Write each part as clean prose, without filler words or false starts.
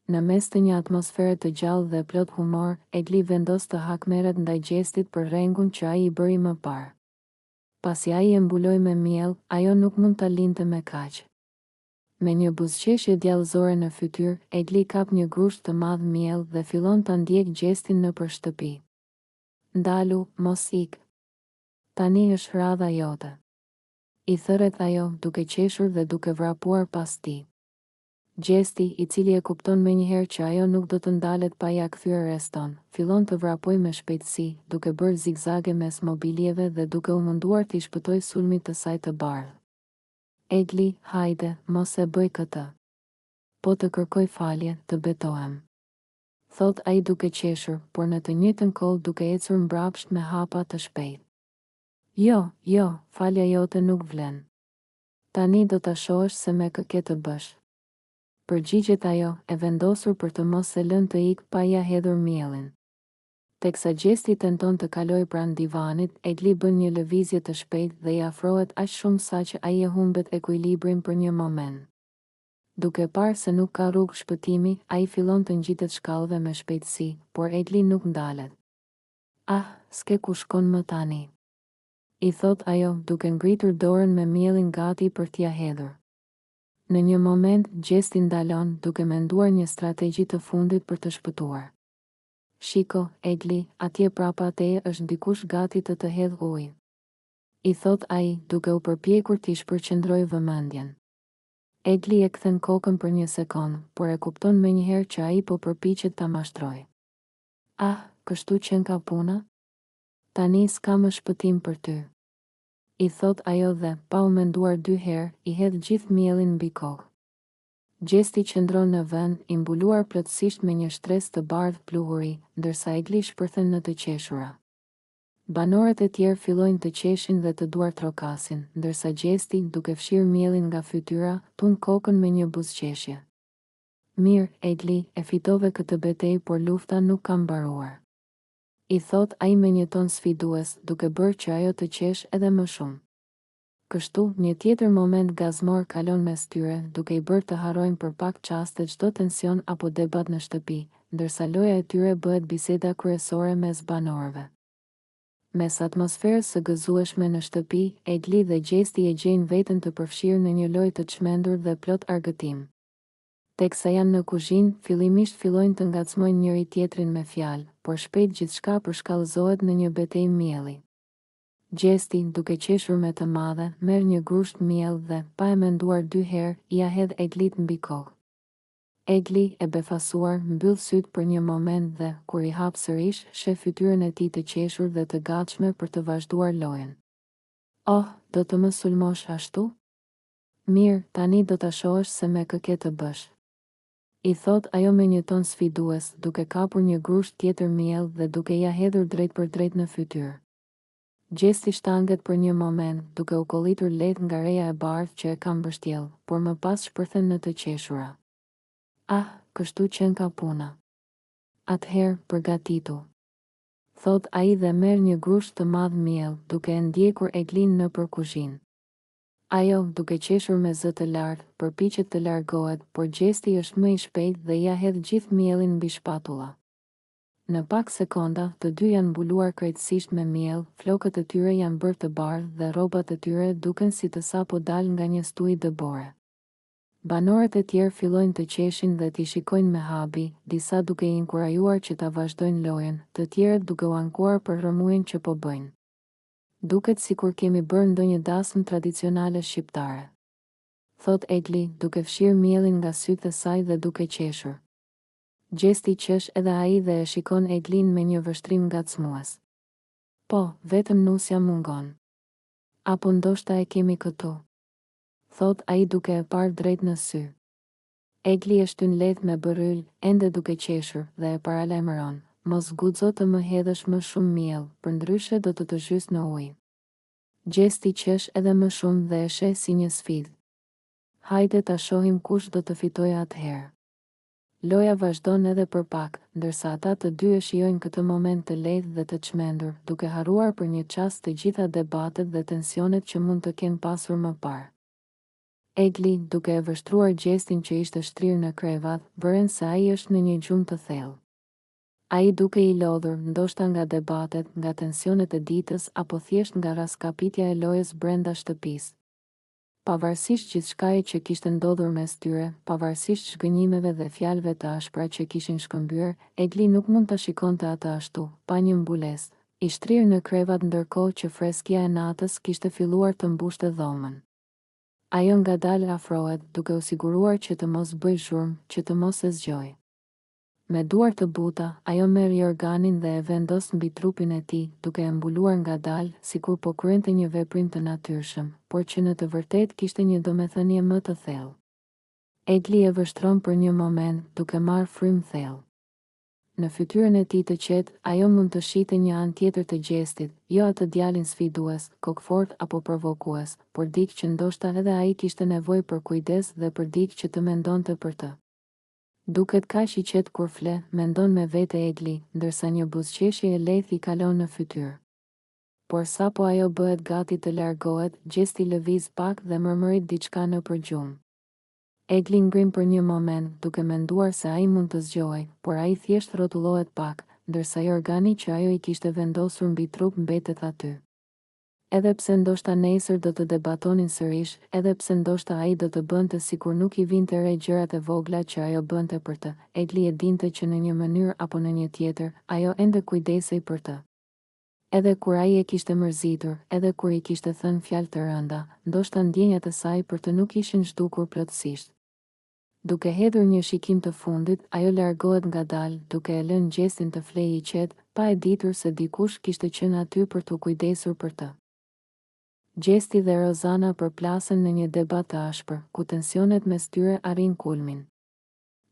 Në mes të një atmosfere të gjallë dhe plot humor, Egli vendos të hakmerret ndaj gjestit për rrengun që ai i bëri më parë. Pasi ai e mbuloi me miell, ajo nuk mund ta linte me kaq. Me një buzëqeshje djallëzore në fytyrë, Egli kap një grusht të madh miell dhe fillon ta ndjek gjestin nëpër shtëpi. Ndalu, mos ik. Tani është radha jote. I thërret ajo, duke qeshur dhe duke vrapuar pas tij. Gjesti, i cili e kupton menjëherë që ajo nuk do të ndalet pa ia kthyer reston, fillon të vrapoj me shpejtësi, duke bërë zigzage mes mobiljeve dhe duke u munduar t'i shpëtoj sulmit të saj të bardhë. Egli, hajde, mos e bëj këtë. Po të kërkoj falje, të betohem. Thot ai duke qeshur, por në të njëjtën kohë duke ecur mbrapsht me hapa të shpejtë. Jo, falja jote nuk vlen. Tani do ta shohësh se me kë ke të bësh. Përgjigjet ajo, e vendosur për të mos e lënë të ikë pa ia hedhur miellin. Teksa gjesti tenton të kalojë pranë divanit, Egli bën një lëvizje të shpejtë dhe i afrohet aq shumë sa që ai e humbet ekuilibrin për një moment. Duke parë se nuk ka rrugë shpëtimi, ai fillon të ngjitet shkallëve me shpejtësi, por Egli nuk ndalet. S'ke ku shkon më tani, i thot ajo, duke ngritur dorën me miellin gati për t'ia hedhur. Në një moment, gjesti ndalon, duke menduar një strategji të fundit për të shpëtuar. Shiko, Egli, atje prapa teje është dikush gati të hedh ujë, i thot ai, duke u përpjekur t'i shpërqendrojë vëmendjen. Egli e kthen kokën për një sekondë, por e kupton menjëherë që ai po përpiqet ta mashtrojë. Kështu që ka puna? Tani s'ka më shpëtim për ty, i thot ajo dhe, pa u menduar dy herë, i hedh gjithë miellin mbi kokë. Gjesti qëndron në vend, i mbuluar plotësisht me një shtresë të bardhë pluhuri, ndërsa Egli shpërthen në të qeshura. Banorët e tjerë fillojnë të qeshin dhe të duartrokasin, ndërsa gjesti, duke fshirë miellin nga fytyra, tund kokën me një buzëqeshje. Mirë, Egli, e fitove këtë betejë, por lufta nuk ka mbaruar, i thot ai me një ton sfidues, duke bërë që ajo të qesh edhe më shumë. Kështu, një tjetër moment gazmor kalon mes tyre, duke i bërë të harrojnë për pak çaste çdo tension apo debat në shtëpi, ndërsa loja e tyre bëhet biseda kryesore mes banorëve. Mes atmosferës së gëzueshme në shtëpi, Egli dhe gjesti e gjejnë veten të përfshirë në një lojë të çmendur dhe plot argëtim. Teksa janë në kuzhinë, fillimisht fillojnë të ngacmojnë njëri tjetrin me fjalë, por shpejt gjithçka përshkallëzohet në një betejë mielli. Gjesti, duke qeshur me të madhe, merr një grusht miell dhe, pa e menduar dy herë, ia hedh Eglit mbi kokë. Egli, e befasuar, mbyll syt për një moment dhe, kur i hap sërish, sheh fytyrën e tij të qeshur dhe të gatshme për të vazhduar lojën. Do të më sulmosh ashtu? Mirë, tani do ta shohësh se me kë ke të bësh, i thot ajo me një ton sfidues, duke kapur një grusht tjetër miell dhe duke ia hedhur drejt për drejt në fytyrë. Gjesti shtanget për një moment, duke u kollitur lehtë nga reja e bardhë që e ka mbështjell, por më pas shpërthen në të qeshura. Kështu që ka puna. Atëherë, përgatitu, thot ai dhe merr një grusht të madh miell, duke e ndjekur Eglin nëpër kuzhinë. Ajo, duke qeshur me zë të lartë, përpiqet të largohet, por gjesti është më i shpejtë dhe ia hedh gjithë miellin mbi shpatulla. Në pak sekonda, të dy janë mbuluar krejtësisht me miell, flokët e tyre janë bërë të bardhë dhe rrobat e tyre duken si të sapo dalë nga një stuj dëbore. Banorët e tjerë fillojnë të qeshin dhe t'i shikojnë me habi, disa duke i inkurajuar që ta vazhdojnë lojën, të tjerët duke u ankuar për rrëmujën që po bëjnë. Duket sikur kemi bërë ndonjë dasmë tradicionale shqiptare, thot Egli, duke fshirë miellin nga sytë e saj dhe duke qeshur. Gjesti qesh edhe ai dhe e shikon Eglin me një vështrim ngacmues. Vetëm nusja mungon. Apo ndoshta e kemi këtu, thot ai duke e parë drejt në sy. Egli e shtyn lehtë me bërryl, ende duke qeshur, dhe e paralajmëron. Mos guxo të më hedhësh më shumë miell, përndryshe do të zhys në ujë. Gjesti qesh edhe më shumë dhe e sheh si një sfidë. Hajde ta shohim kush do të fitojë atëherë. Loja vazhdon edhe për pak, ndërsa ata të dy e shijojnë këtë moment të lehtë dhe të çmendur, duke harruar për një çast të gjitha debatet dhe tensionet që mund të kenë pasur më parë. Egli, duke e vështruar gjestin që ishte shtrirë në krevat, bëren se ai është në një gjumë të thellë. Ai duke i lodhur, ndoshta nga debatet, nga tensionet e ditës apo thjesht nga raskapitja e lojës brenda shtëpisë. Pavarësisht gjithçkaje që kishte ndodhur mes tyre, pavarësisht shgënjimeve dhe fjalëve të ashpra që kishin shkëmbyer, Egli nuk mund ta shikonte atë ashtu, pa një mbulesë, i shtrirë në krevat ndërkohë që freskia e natës kishte filluar të mbushte dhomën. Ajo ngadalë afrohet, duke u siguruar që të mos bëj zhurmë, që të mos e zgjojë. Me duar të buta, ajo merr jorganin dhe e vendos mbi trupin e tij, duke e mbuluar ngadalë, sikur po kryente një veprim të natyrshëm, por që në të vërtetë kishte një domethënie më të thellë. Egli e vështron për një moment, duke marrë frymë thellë. Në fytyrën e tij të qetë, ajo mund të shihte një anë tjetër të gjestit, jo atë djalin sfidues, kokfort apo provokues, por dikë që ndoshta edhe ai kishte nevojë për kujdes dhe për dikë që të mendonte për të. Duket kaq i qetë kur fle, mendon me vete Egli, ndërsa një buzëqeshje e lehtë i kalon në fytyrë. Por sapo ajo bëhet gati të largohet, gjesti lëviz pak dhe mërmërit diçka nëpër gjumë. Egli ngrim për një moment, duke menduar se ai mund të zgjohej, por ai thjesht rrotullohet pak, ndërsa jorgani që ajo i kishte vendosur mbi trup mbetet aty. Edhe pse ndoshta nesër do të debatonin sërish, edhe pse ndoshta ai do të bënte sikur nuk i vinte re gjërat e vogla që ajo bënte për të, Egli e dinte që në një mënyrë apo në një tjetër, ajo ende kujdesej për të. Edhe kur ai e kishte mërzitur, edhe kur i kishte thënë fjalë të rënda, ndoshta ndjenjat e saj për të nuk ishin zhdukur plotësisht. Duke hedhur një shikim të fundit, ajo largohet ngadalë, duke e lënë gjestin të flejë i qetë, pa e ditur se dikush kishte qenë aty për të kujdesur për të. Gjesti dhe Rozana përplasen në një debat të ashpër, ku tensionet mes tyre arrin kulmin.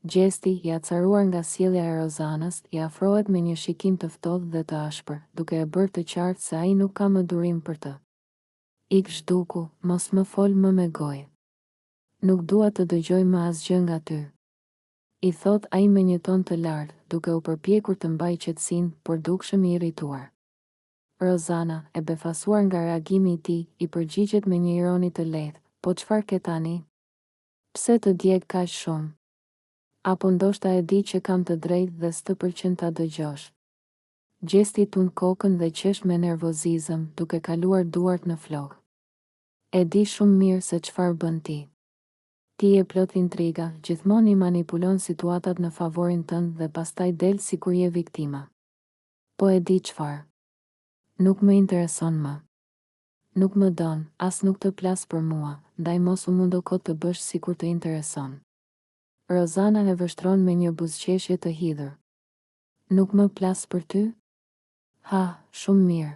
Gjesti, i acaruar nga sjellja e Rozanës, i afrohet me një shikim të ftohtë dhe të ashpër, duke e bërë të qartë se ai nuk ka më durim për të. Ik zhduku, mos më fol më me gojë. Nuk dua të dëgjoj më asgjë nga ty. I thot ai me një ton të lartë, duke u përpjekur të mbajë qetësinë, por dukshëm i irrituar. Rozana, e befasuar nga reagimi i tij, i përgjigjet me një ironi të lehtë, po çfarë ke tani? Pse të djeg kaq shumë? Apo ndoshta e di që kam të drejtë dhe s'të pëlqen ta dëgjosh. Gjesti tund kokën dhe qesh me nervozizëm, duke kaluar duart në flokë. E di shumë mirë se çfarë bën ti. Ti je plot intriga, gjithmonë i manipulon situatat në favorin tënd dhe pastaj del sikur je viktima. Po e di çfarë. Nuk më intereson më. Nuk më don, as nuk të plas për mua, ndaj mos u mundo kot të bësh sikur të intereson. Rozana e vështron me një buzëqeshje të hidhur. Nuk më plas për ty? Ha, shumë mirë.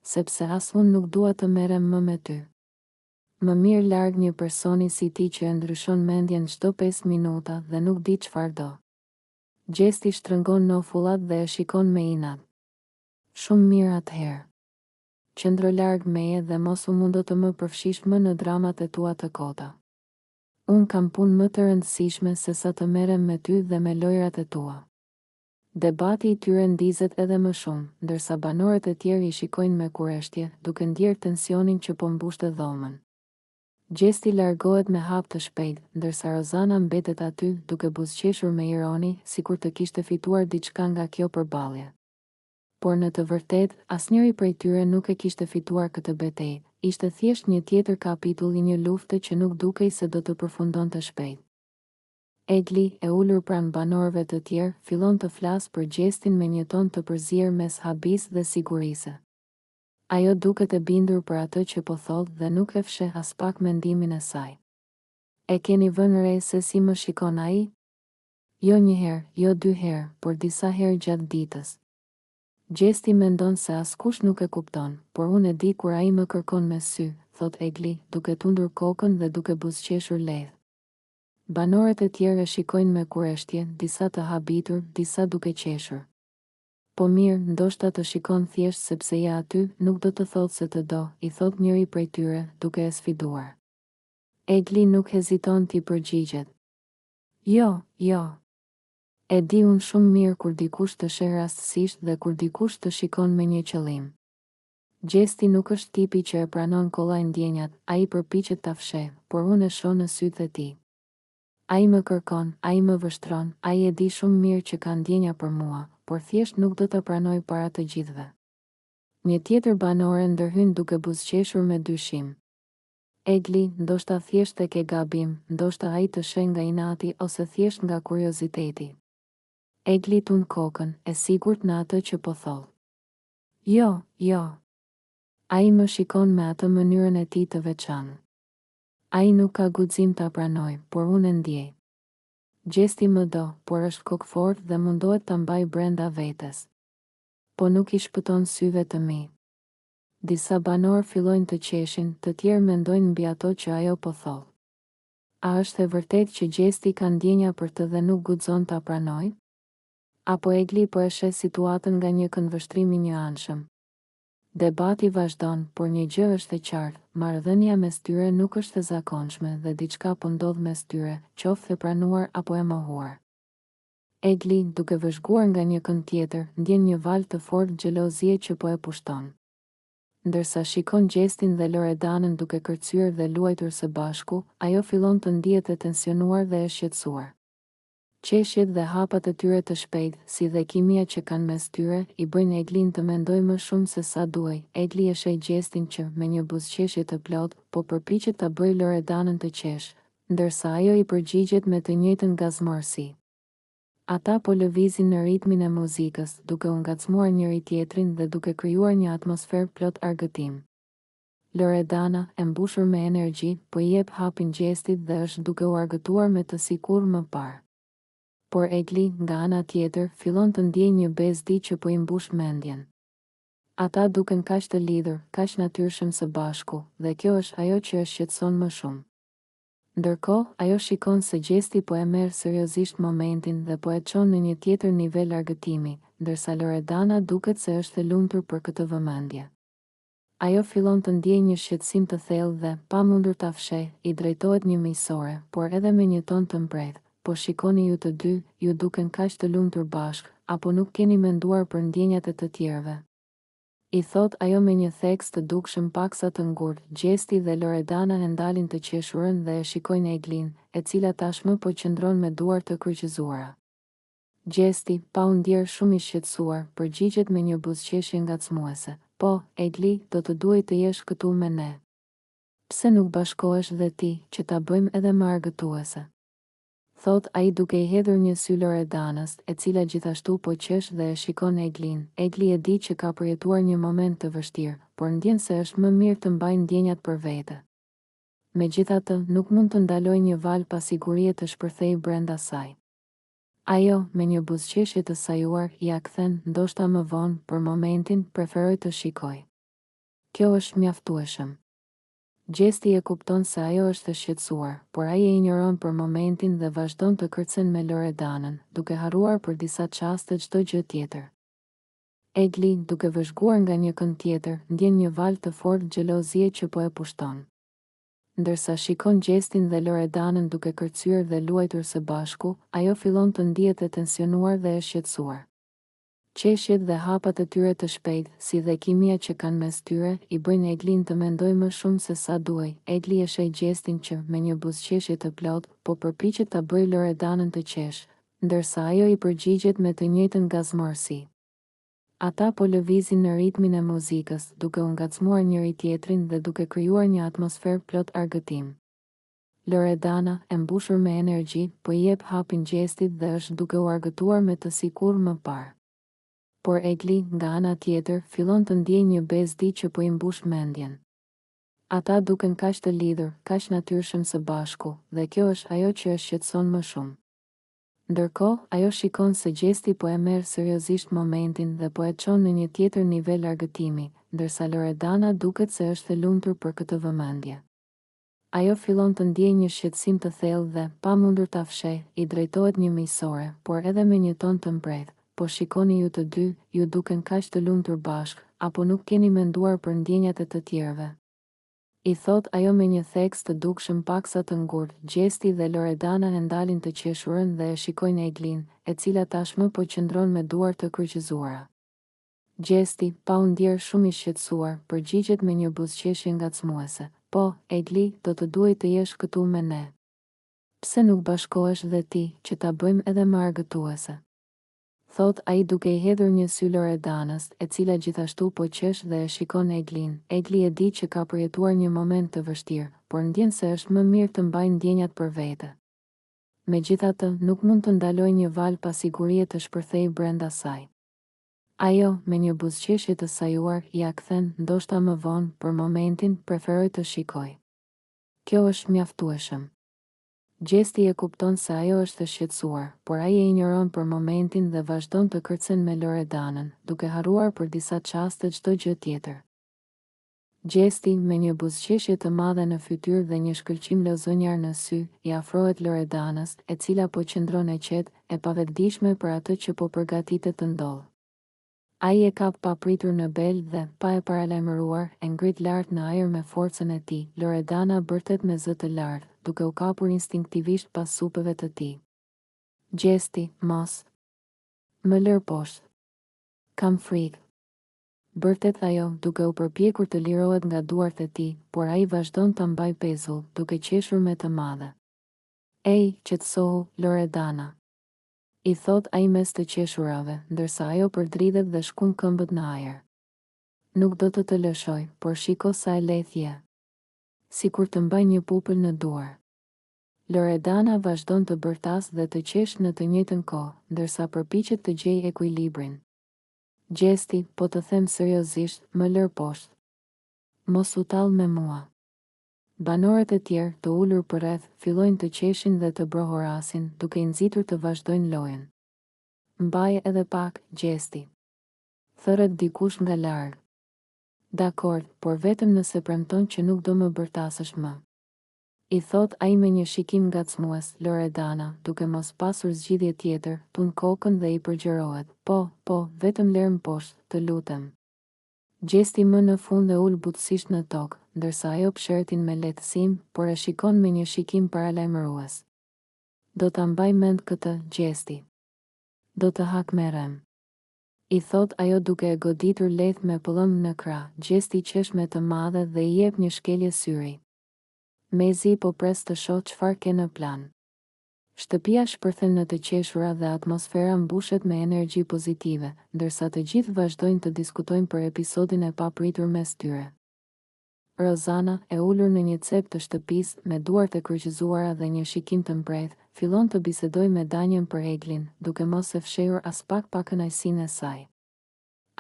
Sepse as unë nuk dua të merrem më me ty. Më mirë larg një personi si ti që e ndryshon mendjen çdo 5 minuta dhe nuk di çfarë do. Gjesti shtrëngon nofullat dhe e shikon me inat. Shumë mirë atëherë. Qëndro larg meje dhe mos u mundo të më përfshish më në dramat e tua të kota. Unë kam punë më të rëndësishme se sa të merrem me ty dhe me lojrat e tua. Debati i tyre ndizet edhe më shumë, ndërsa banorët e tjerë i shikojnë me kurreshtje, duke ndjerë tensionin që po mbushte dhomën. Gjesti largohet me hap të shpejtë, ndërsa Rozana mbetet aty, duke buzëqeshur me ironi, sikur të kishte fituar diçka nga kjo përballje. Por në të vërtetë, asnjëri prej tyre nuk e kishte fituar këtë betejë, ishte thjesht një tjetër kapitull i një lufte që nuk dukej se do të përfundonte shpejt. Egli, e ulur pranë banorëve të tjerë, fillon të flasë për Gjestin me një ton të përzier mes habis dhe sigurisë. Ajo duket e bindur për atë që po thotë dhe nuk e fsheh as pak mendimin e saj. E keni vënë re se si më shikon ai? Jo një herë, jo 2 herë, por disa herë gjatë ditës. Gjesti mendon se askush nuk e kupton, por unë e di kur ai më kërkon me sy, thot Egli, duke tundur kokën dhe duke buzëqeshur lehtë. Banorët e tjerë e shikojnë me kurreshtje, disa të habitur, disa duke qeshur. Po mirë, ndoshta të shikon thjesht sepse je aty, nuk do të thotë se të do, i thot njëri prej tyre, duke e sfiduar. Egli nuk heziton t'i përgjigjet. Jo, jo. E di unë shumë mirë kur dikush të sheh rastësisht dhe kur dikush të shikon me një qëllim. Gjesti nuk është tipi që e pranon kollaj ndjenjat, ai përpiqet ta fshehë, por unë e shoh në sytë e tij. Ai më kërkon, ai më vështron, ai e di shumë mirë që ka ndjenja për mua, por thjesht nuk do të pranoj para të gjithëve. Një tjetër banore ndërhyn duke buzëqeshur me dyshim. Egli, ndoshta thjesht e ke gabim, ndoshta ai të sheh nga inati ose thjesht nga kurioziteti. Egli tund kokën, e sigurt në atë që po tholl. Jo, jo. Ai më shikon me atë mënyrën e tij të veçantë. Ai nuk ka guxim ta pranoj, por unë e ndjej. Gjesti më do, por është kokfort dhe mundohet ta mbaj brenda vetes. Po nuk i shpëton syve të mi. Disa banor fillojnë të qeshin, të tjerë mendojnë mbi ato që ajo po tholl. A është e vërtet që gjesti ka ndjenja për të dhe nuk guxon ta pranoj? Apo Egli po e sheh situatën nga një këndvështrim i njëanshëm? Debati vazhdon, por një gjë është e qartë, marrëdhënia mes tyre nuk është e zakonshme dhe diçka po ndodh mes tyre, qoftë e pranuar apo e mohuar. Egli, duke vëzhguar nga një kënd tjetër, ndjen një val të fortë xhelozie që po e pushton. Ndërsa shikon Gjestin dhe Loredanën duke kërcyer dhe luajtur së bashku, ajo fillon të ndihet e tensionuar dhe e shqetësuar. Qeshjet dhe hapat e tyre të shpejtë, si dhe kimia që kanë mes tyre, i bëjnë Eglin të mendoj më shumë se sa duaj. Egli e sheh Gjestin që, me një buzëqeshje të plotë, po përpiqet ta bëjë Loredanën të qesh, ndërsa ajo i përgjigjet me të njëjtën gazmorësi. Ata po lëvizin në ritmin e muzikës, duke u ngacmuar njëri tjetrin dhe duke krijuar një atmosferë plot argëtim. Loredana, e mbushur me energji, po i jep hapin Gjestit dhe është duke u argëtuar me të sikur më parë. Por Egli, nga ana tjetër, fillon të ndjejë një bezdi që po i mbush mendjen. Ata duken kaq të lidhur, kaq natyrshëm së bashku, dhe kjo është ajo që e shqetëson më shumë. Ndërkohë, ajo shikon se Gjesti po e merr seriozisht momentin dhe po e çon në një tjetër nivel argëtimi, ndërsa Loredana duket se është e lumtur për këtë vëmendje. Ajo fillon të ndjejë një shqetësim të thellë dhe, pa mundur ta fshehë, i drejtohet një miqësore, por edhe me një ton të mbredh. Po shikoni ju të dy, ju duken kaq të lumtur bashkë, apo nuk keni menduar për ndjenjat e të tjerëve? I thot ajo me një theks të dukshëm paksa të ngurtë. Gjesti dhe Loredana e ndalin të qeshurën dhe e shikojnë Eglin, e cila tashmë po qëndron me duar të kryqëzuara. Gjesti, pa u ndjerë shumë i shqetësuar, përgjigjet me një buzëqeshje ngacmuese. Po, Egli, do të duhej të jesh këtu me ne. Pse nuk bashkohesh dhe ti, që ta bëjmë edhe më argëtuese? Thot ai duke i hedhur një sy Loredanës, e cila gjithashtu po qesh dhe e shikon Eglin. Egli e di që ka përjetuar një moment të vështirë, por ndjen se është më mirë të mbajë ndjenjat për vete. Megjithatë, nuk mund të ndaloj një val pasigurie të shpërthej brenda saj. Ajo, me një buzëqeshje të sajuar, ja kthen, ndoshta më vonë, për momentin, preferoj të shikoj. Kjo është mjaftueshëm. Gjesti e kupton se ajo është e shqetësuar, por ai e injoron për momentin dhe vazhdon të kërcen me Loredanën, duke harruar për disa çaste çdo gjë tjetër. Egli, duke vëzhguar nga një kënd tjetër, ndjen një val të fortë xhelozie që po e pushton. Ndërsa shikon Gjestin dhe Loredanën duke kërcyer dhe luajtur së bashku, ajo fillon të ndihet e tensionuar dhe e shqetësuar. Qeshjet dhe hapat e tyre të shpejtë, si dhe kimia që kanë mes tyre, i bëjnë Eglin të mendoj më shumë se sa duaj. Egli e sheh Gjestin që, me një buzëqeshje të plotë, po përpiqet ta bëjë Loredanën të qesh, ndërsa ajo i përgjigjet me të njëjtën gazmorësi. Ata po lëvizin në ritmin e muzikës, duke u ngacmuar njëri tjetrin dhe duke krijuar një atmosferë plot argëtim. Loredana, e mbushur me energji, po i jep hapin Gjestit dhe është duke u argëtuar me të sikur më parë. Por Egli, nga ana tjetër, fillon të ndjejë një bezdi që po i mbush mendjen. Ata duken kaq të lidhur, kaq natyrshëm së bashku, dhe kjo është ajo që e shqetëson më shumë. Ndërkohë, ajo shikon se Gjesti po e merr seriozisht momentin dhe po e çon në një tjetër nivel argëtimi, ndërsa Loredana duket se është e lumtur për këtë vëmendje. Ajo fillon të ndjejë një shqetësim të thellë dhe, pa mundur ta fshehë, i drejtohet një miqësore, por edhe me një ton të mbredh. Po shikoni ju të dy, ju duken kaq të lumtur bashkë, apo nuk keni menduar për ndjenjat e të tjerëve? I thot ajo me një theks të dukshëm paksa të ngurtë. Gjesti dhe Loredana e ndalin të qeshurën dhe e shikojnë Eglin, e cila tashmë po qëndron me duar të kryqëzuara. Gjesti, pa u ndjerë shumë i shqetësuar, përgjigjet me një buzëqeshje ngacmuese. Po, Egli, do të duhej të jesh këtu me ne. Pse nuk bashkohesh dhe ti, që ta bëjmë edhe më argëtuese? Thot ai duke i hedhur një sy Loredanës, e cila gjithashtu po qesh dhe e shikon Eglin. Egli e di që ka përjetuar një moment të vështirë, por ndjen se është më mirë të mbajë ndjenjat për vete. Megjithatë, nuk mund të ndaloj një valë pasigurie të shpërthej brenda saj. Ajo, me një buzëqeshje të sajuar, ja kthen, ndoshta më vonë, për momentin, preferoj të shikoj. Kjo është mjaftueshëm. Gjesti e kupton se ajo është e shqetësuar, por ai e injoron për momentin dhe vazhdon të kërcen me Loredanën, duke harruar për disa çaste çdo gjë tjetër. Gjesti, me një buzëqeshje të madhe në fytyrë dhe një shkëlqim lozonjar në sy, i afrohet Loredanës, e cila po qëndron e qetë, e pavetëdijshme për atë që po përgatitet të ndodhë. Ai e kap pa pritur në bel dhe, pa e paralajmëruar, e ngrit lart në ajër me forcën e tij. Loredana bërtet me zë të lartë, duke u kapur instinktivisht pas supeve të tij. Gjesti, mos. Më lër poshtë. Kam frikë. Bërtet ajo, duke u përpjekur të lirohet nga duart e tij, por ai vazhdon ta mbaj pezull, duke qeshur me të madhe. Ej, qetësohu, Loredana. I thot ai mes të qeshurave, ndërsa ajo përdridhet dhe shkon këmbët në ajër. Nuk do të lëshoj, por shiko sa e lehtë je. Sikur të mbaj një pupël në duar. Loredana vazhdon të bërtas dhe të qesh në të njëjtën kohë, ndërsa përpiqet të gjejë ekuilibrin. Gjesti, po të them seriozisht, më lër poshtë. Mos u tall me mua. Banorët e tjerë, të ulur përreth, fillojnë të qeshin dhe të brohorasin, duke i nxitur të vazhdojnë lojën. Mbaje edhe pak, Gjesti. Thërret dikush nga larg. Dakord, por vetëm nëse premton që nuk do më bërtasësh më. I thot ai me një shikim ngacmues, Loredana, duke mos pasur zgjidhje tjetër, tun kokën dhe i përgjërohet. Po, vetëm lërm poshtë, të lutem. Gjesti më në fund e ul butësisht në tokë, ndërsa ajo pshertin me lehtësim, por e shikon me një shikim paralajmërues. Do ta mbaj mend këtë, Gjesti. Do të hakmerem. I thot ajo duke e goditur lehtë me pëllëm në krah. Gjesti qesh me të madhe dhe i jep një shkelje syri. Mezi po pres të shoh çfarë ke në plan. Shtëpia shpërthen në të qeshura dhe atmosfera mbushet me energji pozitive, ndërsa të gjithë vazhdojnë të diskutojnë për episodin e papritur mes tyre. Rozana, e ulur në një cep të shtëpisë, me duart e kryqëzuara dhe një shikim të mbredh, fillon të bisedojë me Danjen për Eglin, duke mos e fshehur as pak pa kënaqësinë e saj.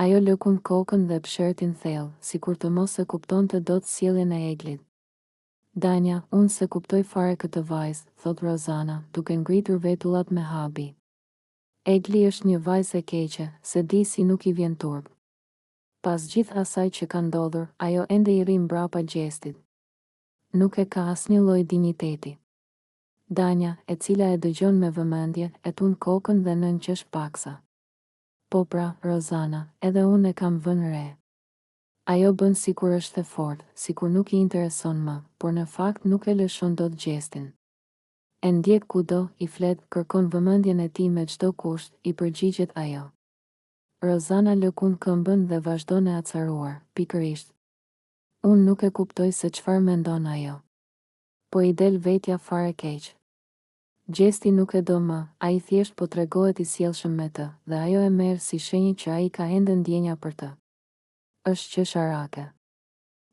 Ajo lëkun kokën dhe pshertin thellë, sikur të mos e kuptonte dot sjelljen e Eglit. Danja, unë se kuptoj fare këtë vajzë, thot Rozana, duke ngritur vetullat me habi. Egli është një vajzë e keqe, se di si nuk i vjen turp. Pas gjithë asaj që ka ndodhur, ajo ende i rri mbrapa Gjestit. Nuk e ka asnjë lloj dinjiteti. Danja, e cila e dëgjon me vëmendje, e tun kokën dhe nënqesh paksa. Po pra, Rozana, edhe unë e kam vënë re. Ajo bën sikur është e fortë, sikur nuk i intereson më, por në fakt nuk e lëshon dot Gjestin. E ndjek kudo, i flet, kërkon vëmendjen e tij me çdo kusht, i përgjigjet ajo. Rozana lëkun këmbën dhe vazhdon e acaruar, pikërisht. Unë nuk e kuptoj se çfarë mendon ajo. Po i del vetja fare keq. Gjesti nuk e do më, ai thjesht po tregohet i sjellshëm me të, dhe ajo e merr si shenjë që ai ka ende ndjenja për të. Është qesharake.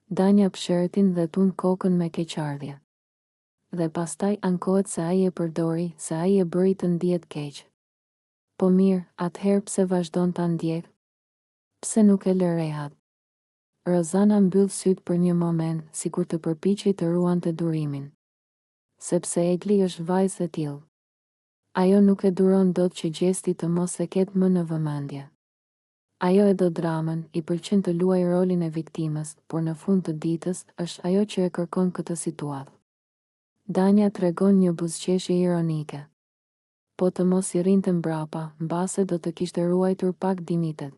Danja pshertin dhe tun kokën me keqardhje. Dhe pastaj ankohet se ai e përdori, se ai e bëri të ndihet keq. Po mirë, atëherë pse vazhdon ta ndjek? Pse nuk e lë rehat? Rozana mbyll syt për një moment, sikur të përpiqej të ruante durimin. Sepse Egli është vajzë e tillë. Ajo nuk e duron dot që Gjesti të mos e ketë më në vëmendje. Ajo e do dramën, i pëlqen të luajë rolin e viktimës, por në fund të ditës është ajo që e kërkon këtë situatë. Danja tregon një buzëqeshje ironike. Po të mos i rrinte mbrapa, mbase do të kishte ruajtur pak dinitet.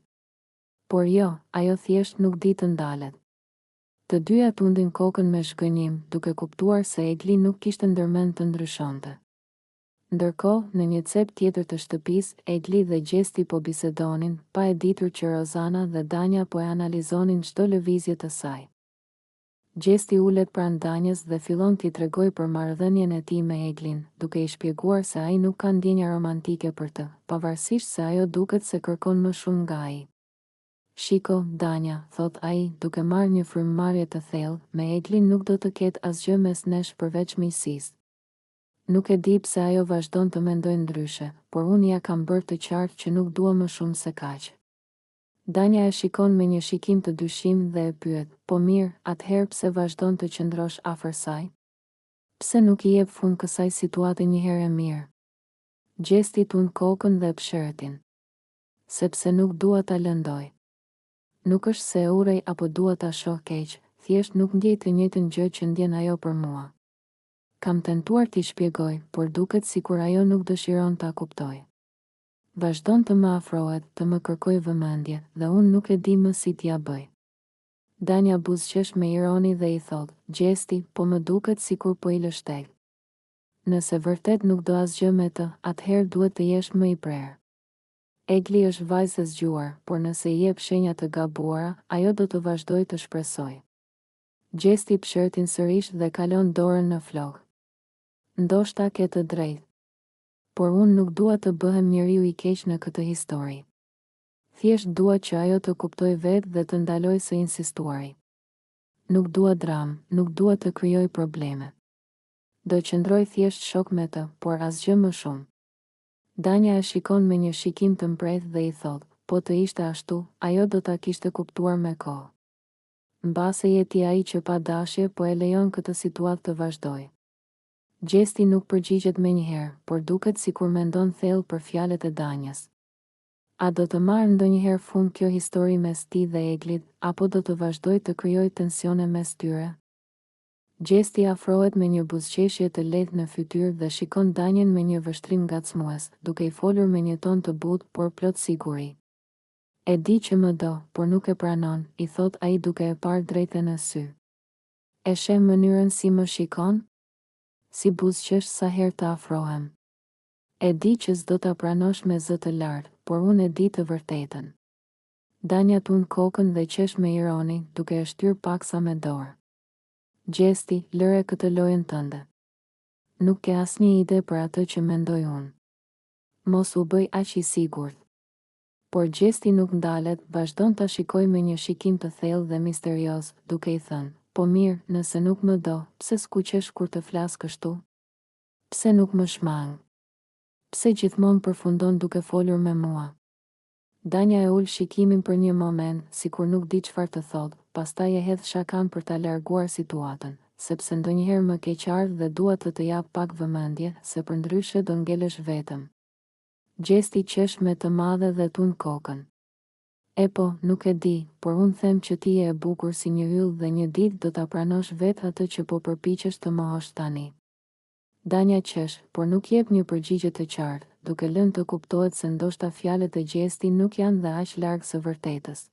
Por jo, ajo thjesht nuk di të ndalet. Të dyja tundin kokën me shgënjim, duke kuptuar se Egli nuk kishte ndërmend të ndryshonte. Ndërkohë, në një cep tjetër të shtëpisë, Egli dhe Gjesti po bisedonin, pa e ditur që Rozana dhe Danja po e analizonin çdo lëvizje të saj. Gjesti ulet pranë Danjës dhe fillon t'i tregoj për marrëdhënien e tij me Eglin, duke i shpjeguar se ai nuk ka ndjenja romantike për të, pavarësisht se ajo duket se kërkon më shumë nga ai. Shiko, Danja, thot ai, duke marrë një frymëmarrje të thellë, me Eglin nuk do të ketë asgjë mes nesh përveç miqësisë. Nuk e di pse ajo vazhdon të mendojë ndryshe, por unë ja kam bërë të qartë që nuk dua më shumë se kaq. Danja e shikon me një shikim të dyshim dhe e pyet, po mirë, atëherë pse vazhdon të qëndrosh afër saj? Pse nuk i jep fund kësaj situate një herë e mirë? Gjesti tund kokën dhe pshërtin. Sepse nuk dua ta lëndoj. Nuk është se urej apo dua ta shoh keq, thjesht nuk ndjej të njëjtën gjë që ndjen ajo për mua. Kam tentuar t'i shpjegoj, por duket sikur ajo nuk dëshiron ta kuptoj. Vazhdon të më afrohet, të më kërkoj vëmendje, dhe unë nuk e di më si t'ja bëj. Danja buzëqesh me ironi dhe i thot, Gjesti, po më duket sikur po i lë shteg. Nëse vërtet nuk do asgjë me të, atëherë duhet të jesh më i prerë. Egli është vajzë e zgjuar, por nëse i jep shenja të gabuara, ajo do të vazhdoj të shpresoj. Gjesti pshërtin sërish dhe kalon dorën në flokë. Ndoshta ke të drejtë. Por unë nuk dua të bëhem njeriu i keq në këtë histori. Thjesht dua që ajo të kuptoj vetë dhe të ndaloj së insistuari. Nuk dua dramë, nuk dua të krijoj probleme. Do qëndroj thjesht shok me të, por asgjë më shumë. Danja e shikon me një shikim të mprejtë dhe i thot, po të ishte ashtu, ajo do ta kishte kuptuar me kohë. Mbase je ti ai që pa dashje po e lejon këtë situatë të vazhdojë. Gjesti nuk përgjigjet menjëherë, por duket sikur mendon thellë për fjalët e Danjës. A do të marrë ndonjëherë fund kjo histori mes tij dhe Eglit, apo do të vazhdoj të krijoj tensione mes tyre? Gjesti afrohet me një buzëqeshje të lehtë në fytyrë dhe shikon Danjen me një vështrim ngacmues, duke i folur me një ton të butë por plot siguri. E di që më do, por nuk e pranon, i thot ai duke e parë drejtë në sy. E sheh mënyrën si më shikon? Si buzëqesh sa herë të afrohem. E di që s'do ta pranosh me zë të lartë, por unë e di të vërtetën. Danja tund kokën dhe qesh me ironi, duke e shtyr paksa me dorë. Gjesti, lëre këtë lojën tënde. Nuk ke asnjë ide për atë që mendoj unë. Mos u bëj aq i sigurt. Por Gjesti nuk ndalet, vazhdon ta shikoj me një shikim të thellë dhe misterioz, duke i thënë, po mirë, nëse nuk më do, pse skuqesh kur të flas kështu? Pse nuk më shmang? Pse gjithmonë përfundon duke folur me mua? Danja e ul shikimin për një moment, sikur nuk di çfarë të thotë, pastaj e hedh shakan për ta larguar situatën, sepse ndonjëherë më keq ardh dhe dua të jap pak vëmendje, se përndryshe do ngelesh vetëm. Gjesti qesh me të madhe dhe tund kokën. E po, nuk e di, por unë them që ti je e bukur si një yll dhe një ditë do ta pranosh vetë atë që po përpiqesh të mohosh tani. Danja qesh, por nuk jep një përgjigje të qartë, duke lënë të kuptohet se ndoshta fjalët e Gjesti nuk janë dhe aq larg së vërtetës.